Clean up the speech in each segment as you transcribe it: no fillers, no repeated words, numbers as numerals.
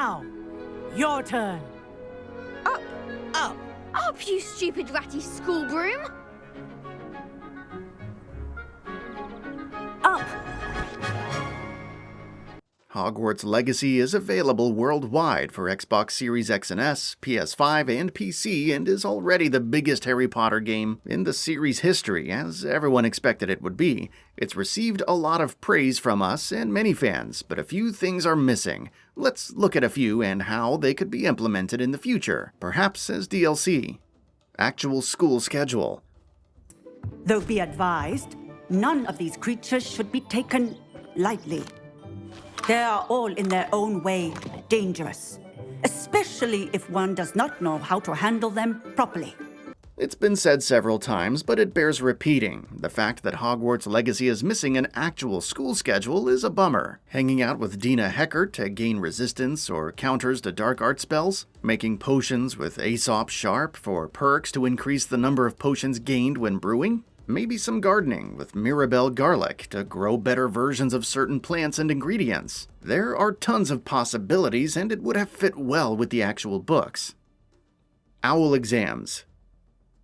Now, your turn. Up. Up. Up, you stupid ratty school broom. Up. Hogwarts Legacy is available worldwide for Xbox Series X and S, PS5, and PC, and is already the biggest Harry Potter game in the series' history, as everyone expected it would be. It's received a lot of praise from us and many fans, but a few things are missing. Let's look at a few and how they could be implemented in the future, perhaps as DLC. Actual school schedule. Though be advised, none of these creatures should be taken lightly. They are all in their own way dangerous, especially if one does not know how to handle them properly. It's been said several times, but it bears repeating. The fact that Hogwarts Legacy is missing an actual school schedule is a bummer. Hanging out with Dina Hecker to gain resistance or counters to dark art spells? Making potions with Aesop Sharp for perks to increase the number of potions gained when brewing? Maybe some gardening with Mirabelle garlic to grow better versions of certain plants and ingredients. There are tons of possibilities, and it would have fit well with the actual books. Owl exams.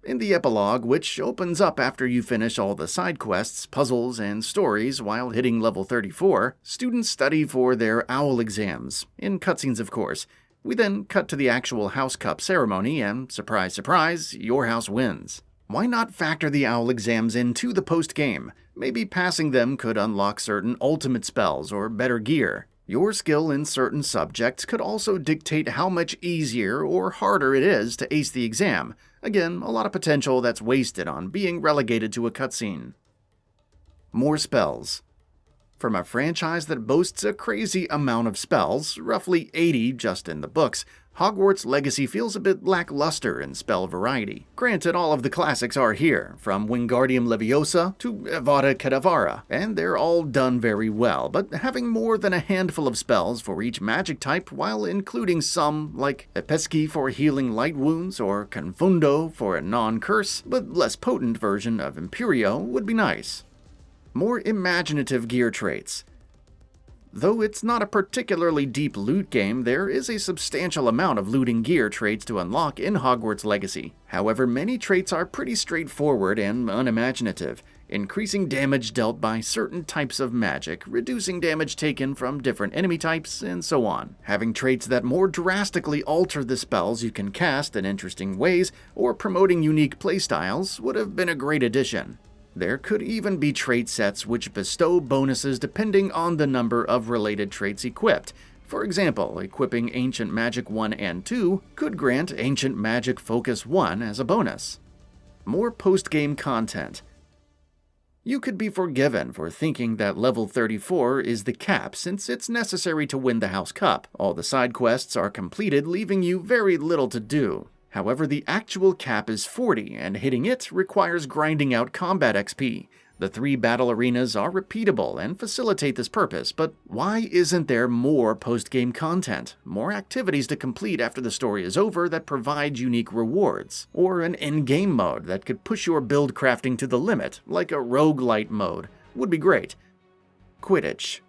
In the epilogue, which opens up after you finish all the side quests, puzzles, and stories while hitting level 34, students study for their owl exams, in cutscenes of course. We then cut to the actual House Cup ceremony, and surprise, surprise, your house wins. Why not factor the owl exams into the post-game? Maybe passing them could unlock certain ultimate spells or better gear. Your skill in certain subjects could also dictate how much easier or harder it is to ace the exam. Again, a lot of potential that's wasted on being relegated to a cutscene. More spells. From a franchise that boasts a crazy amount of spells, roughly 80 just in the books, Hogwarts Legacy feels a bit lackluster in spell variety. Granted, all of the classics are here, from Wingardium Leviosa to Avada Kedavra, and they're all done very well, but having more than a handful of spells for each magic type, while including some like Epesky for healing light wounds or Confundo for a non-curse, but less potent version of Imperio would be nice. More imaginative gear traits. Though it's not a particularly deep loot game, there is a substantial amount of looting gear traits to unlock in Hogwarts Legacy. However, many traits are pretty straightforward and unimaginative, increasing damage dealt by certain types of magic, reducing damage taken from different enemy types, and so on. Having traits that more drastically alter the spells you can cast in interesting ways, or promoting unique playstyles, would have been a great addition. There could even be trait sets which bestow bonuses depending on the number of related traits equipped. For example, equipping Ancient Magic 1 and 2 could grant Ancient Magic Focus 1 as a bonus. More post-game content. You could be forgiven for thinking that level 34 is the cap since it's necessary to win the House Cup. All the side quests are completed, leaving you very little to do. However, the actual cap is 40, and hitting it requires grinding out combat XP. The 3 battle arenas are repeatable and facilitate this purpose, but why isn't there more post-game content? More activities to complete after the story is over that provide unique rewards? Or an in-game mode that could push your build crafting to the limit, like a roguelite mode, would be great. Quidditch.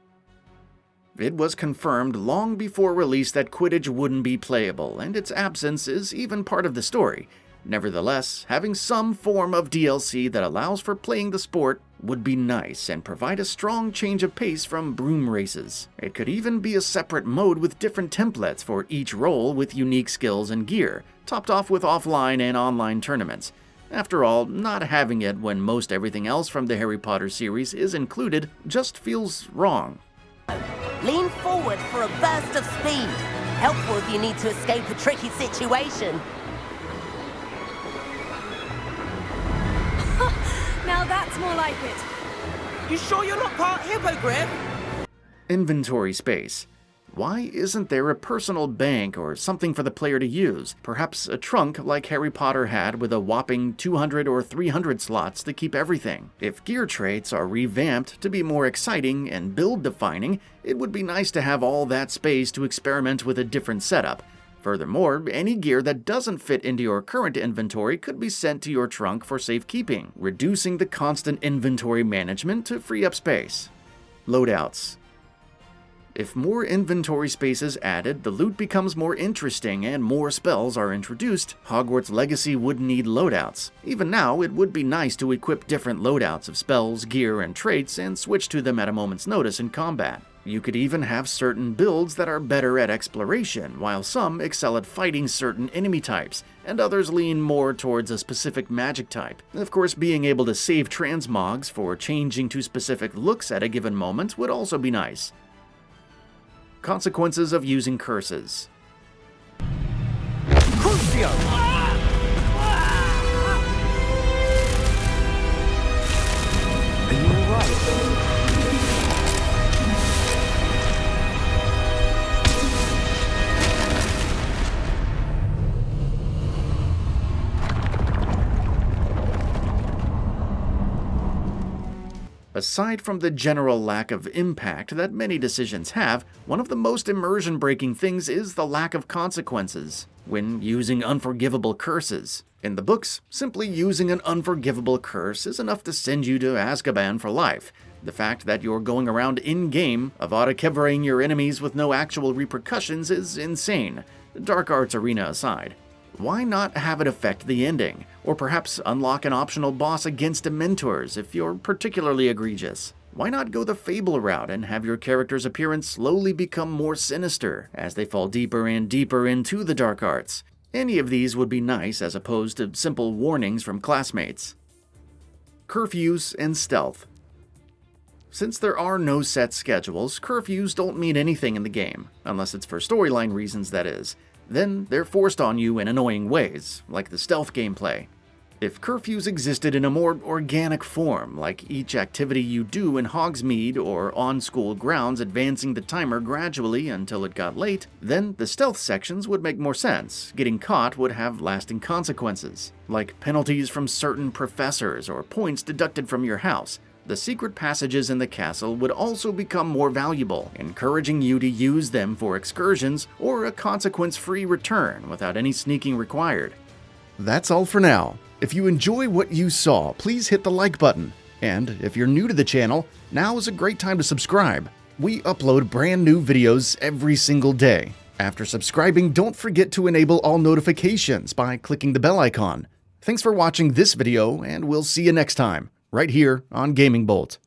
It was confirmed long before release that Quidditch wouldn't be playable, and its absence is even part of the story. Nevertheless, having some form of DLC that allows for playing the sport would be nice and provide a strong change of pace from broom races. It could even be a separate mode with different templates for each role with unique skills and gear, topped off with offline and online tournaments. After all, not having it when most everything else from the Harry Potter series is included just feels wrong. Lean forward for a burst of speed. Helpful if you need to escape a tricky situation. Now that's more like it. You sure you're not part hippogriff? Inventory space. Why isn't there a personal bank or something for the player to use? Perhaps a trunk like Harry Potter had with a whopping 200 or 300 slots to keep everything. If gear traits are revamped to be more exciting and build-defining, it would be nice to have all that space to experiment with a different setup. Furthermore, any gear that doesn't fit into your current inventory could be sent to your trunk for safekeeping, reducing the constant inventory management to free up space. Loadouts. If more inventory space is added, the loot becomes more interesting and more spells are introduced, Hogwarts Legacy would need loadouts. Even now, it would be nice to equip different loadouts of spells, gear, and traits and switch to them at a moment's notice in combat. You could even have certain builds that are better at exploration, while some excel at fighting certain enemy types, and others lean more towards a specific magic type. Of course, being able to save transmogs for changing to specific looks at a given moment would also be nice. Consequences of using curses. Crucio! Are you alright? Aside from the general lack of impact that many decisions have, one of the most immersion-breaking things is the lack of consequences when using unforgivable curses. In the books, simply using an unforgivable curse is enough to send you to Azkaban for life. The fact that you're going around in-game, Avada Kedavraing your enemies with no actual repercussions is insane, Dark Arts Arena aside. Why not have it affect the ending? Or perhaps unlock an optional boss against Dementors if you're particularly egregious? Why not go the Fable route and have your character's appearance slowly become more sinister as they fall deeper and deeper into the dark arts? Any of these would be nice as opposed to simple warnings from classmates. Curfews and stealth. Since there are no set schedules, curfews don't mean anything in the game, unless it's for storyline reasons, that is. Then they're forced on you in annoying ways, like the stealth gameplay. If curfews existed in a more organic form, like each activity you do in Hogsmeade or on school grounds advancing the timer gradually until it got late, then the stealth sections would make more sense. Getting caught would have lasting consequences, like penalties from certain professors or points deducted from your house. The secret passages in the castle would also become more valuable, encouraging you to use them for excursions or a consequence-free return without any sneaking required. That's all for now. If you enjoy what you saw, please hit the like button. And if you're new to the channel, now is a great time to subscribe. We upload brand new videos every single day. After subscribing, don't forget to enable all notifications by clicking the bell icon. Thanks for watching this video, and we'll see you next time, right here on Gaming Bolt.